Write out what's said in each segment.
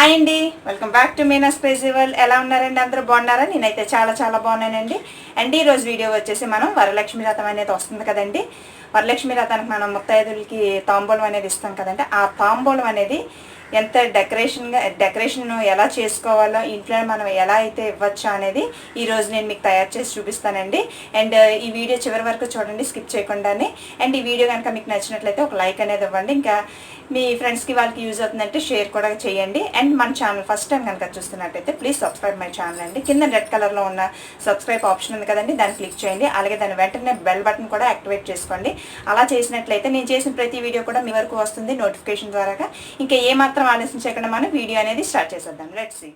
Hi అండి, welcome back to Meena's festival. ఎలా ఉన్నారండి? అందరూ బాగున్నారా? నేనైతే చాలా చాలా బాగున్నానండి. అండ్ ఈరోజు వీడియో వచ్చేసి మనం వరలక్ష్మి వ్రతం అనేది వస్తుంది కదండి. వరలక్ష్మి వ్రతానికి మనం ముత్తైదులకి తాంబూలం అనేది ఇస్తాం కదండి. ఆ తాంబూలం అనేది ఎంత డెకరేషన్ ఎలా చేసుకోవాలో, ఇంట్లో మనం ఎలా అయితే ఇవ్వచ్చు అనేది ఈరోజు నేను మీకు తయారు చేసి చూపిస్తానండి. అండ్ ఈ వీడియో చివరి వరకు చూడండి, స్కిప్ చేయకుండానే. అండ్ ఈ వీడియో కనుక మీకు నచ్చినట్లయితే ఒక లైక్ అనేది ఇవ్వండి. ఇంకా మీ ఫ్రెండ్స్కి వాళ్ళకి యూజ్ అవుతుందంటే షేర్ కూడా చేయండి. అండ్ మన ఛానల్ ఫస్ట్ టైం కనుక చూస్తున్నట్టయితే ప్లీజ్ సబ్స్క్రైబ్ మై ఛానల్ అండి. కింద రెడ్ కలర్లో ఉన్న సబ్స్క్రైబ్ ఆప్షన్ ఉంది కదండి, దాన్ని క్లిక్ చేయండి. అలాగే దాని వెంటనే బెల్ బటన్ కూడా యాక్టివేట్ చేసుకోండి. అలా చేసినట్లయితే నేను చేసిన ప్రతి వీడియో కూడా మీ వరకు వస్తుంది నోటిఫికేషన్ ద్వారా. ఇంకా ఏమాత్రం ఆలోచించకుండా మనం వీడియో అనేది స్టార్ట్ చేసేద్దాం. Let's see.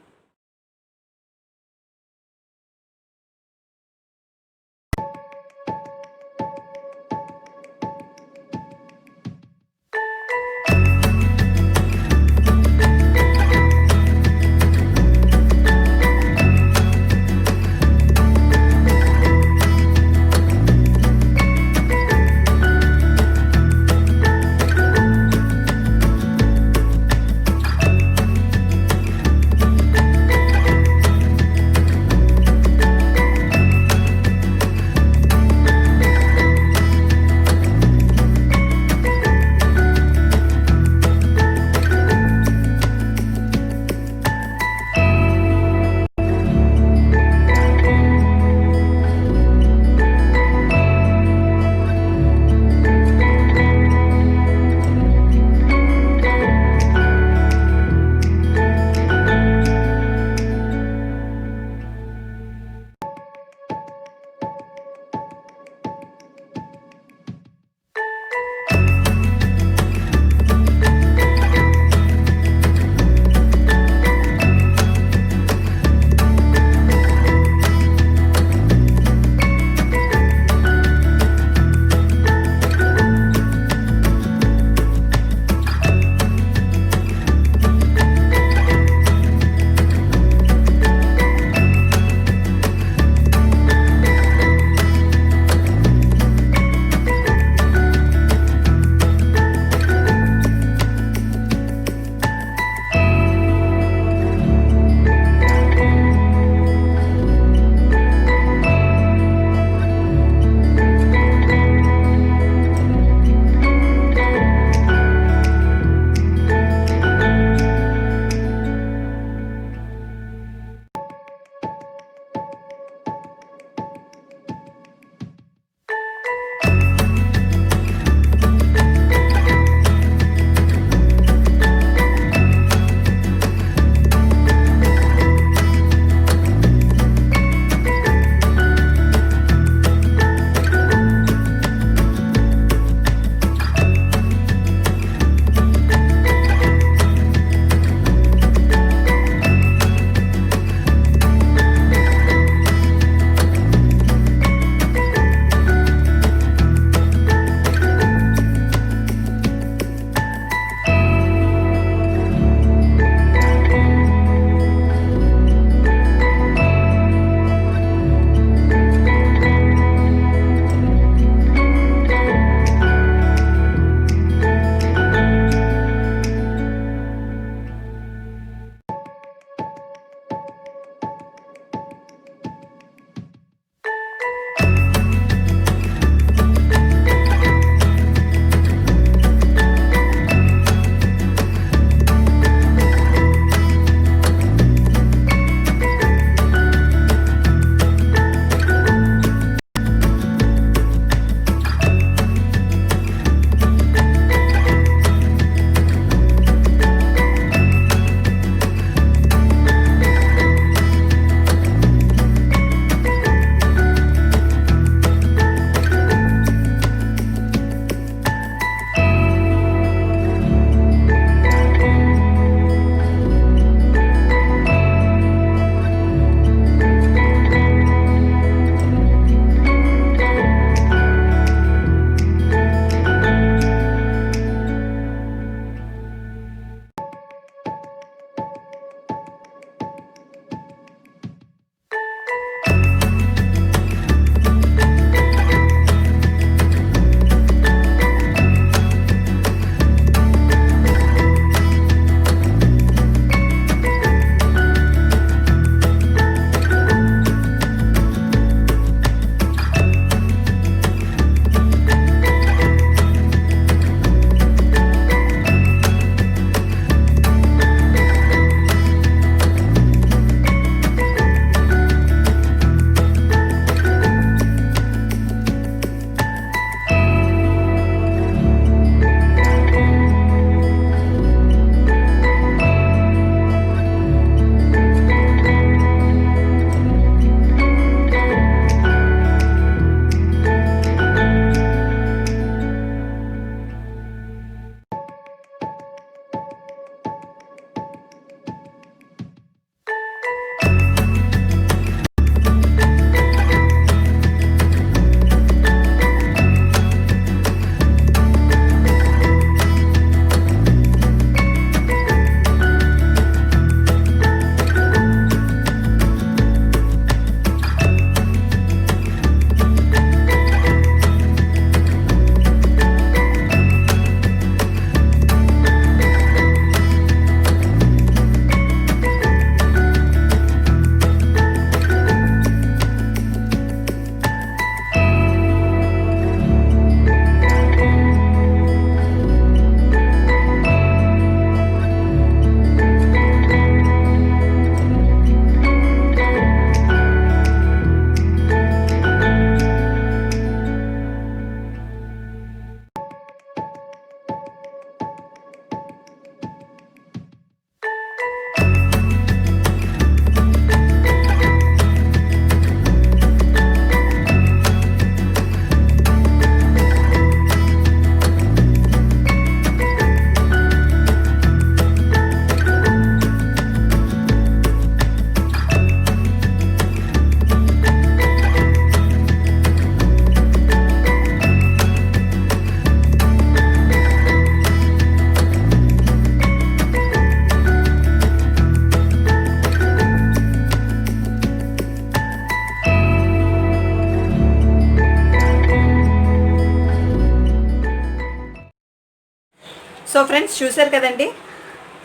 సో ఫ్రెండ్స్ చూసారు కదండి,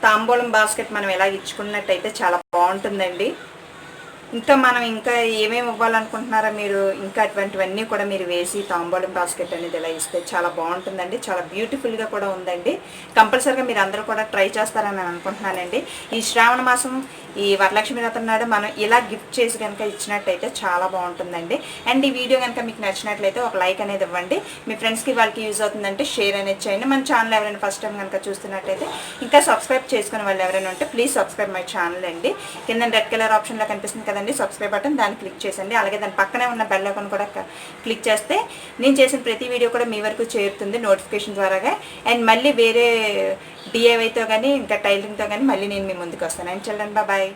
తాంబూలం బాస్కెట్ మనం ఎలా ఇచ్చుకున్నట్టయితే చాలా బాగుంటుందండి. ఇంకా ఏమేమి ఇవ్వాలనుకుంటున్నారో మీరు, ఇంకా అటువంటివన్నీ కూడా మీరు వేసి తాంబూలం బాస్కెట్ అనేది ఇలా ఇస్తే చాలా బాగుంటుందండి. చాలా బ్యూటిఫుల్గా కూడా ఉందండి. కంపల్సరీగా మీరు అందరూ కూడా ట్రై చేస్తారని నేను అనుకుంటున్నానండి. ఈ శ్రావణ మాసం ఈ వరలక్ష్మి వ్రతం నాడు మనం ఇలా గిఫ్ట్ చేసి కనుక ఇచ్చినట్టయితే చాలా బాగుంటుందండి. అండ్ ఈ వీడియో కనుక మీకు నచ్చినట్లయితే ఒక లైక్ అనేది ఇవ్వండి. మీ ఫ్రెండ్స్కి వాళ్ళకి యూజ్ అవుతుందంటే షేర్ అనేది చేయండి. మన ఛానల్ ఎవరైనా ఫస్ట్ టైం కనుక చూస్తున్నట్టయితే ఇంకా సబ్స్క్రైబ్ చేసుకునే వాళ్ళు ఎవరైనా ఉంటే ప్లీజ్ సబ్స్క్రైబ్ మై ఛానల్ అండి. కింద రెడ్ కలర్ ఆప్షన్లో కనిపిస్తుంది కదండి సబ్స్క్రైబ్ బటన్, దాన్ని క్లిక్ చేసండి. అలాగే దాని పక్కనే ఉన్న బెల్ ఐకాన్ కూడా క్లిక్ చేస్తే నేను చేసిన ప్రతి వీడియో కూడా మీ వరకు చేరుతుంది నోటిఫికేషన్ ద్వారాగా. అండ్ మళ్ళీ వేరే డిఐవైతో కానీ ఇంకా టైలరింగ్తో కానీ మళ్ళీ నేను మీ ముందుకు వస్తాను. And children bye.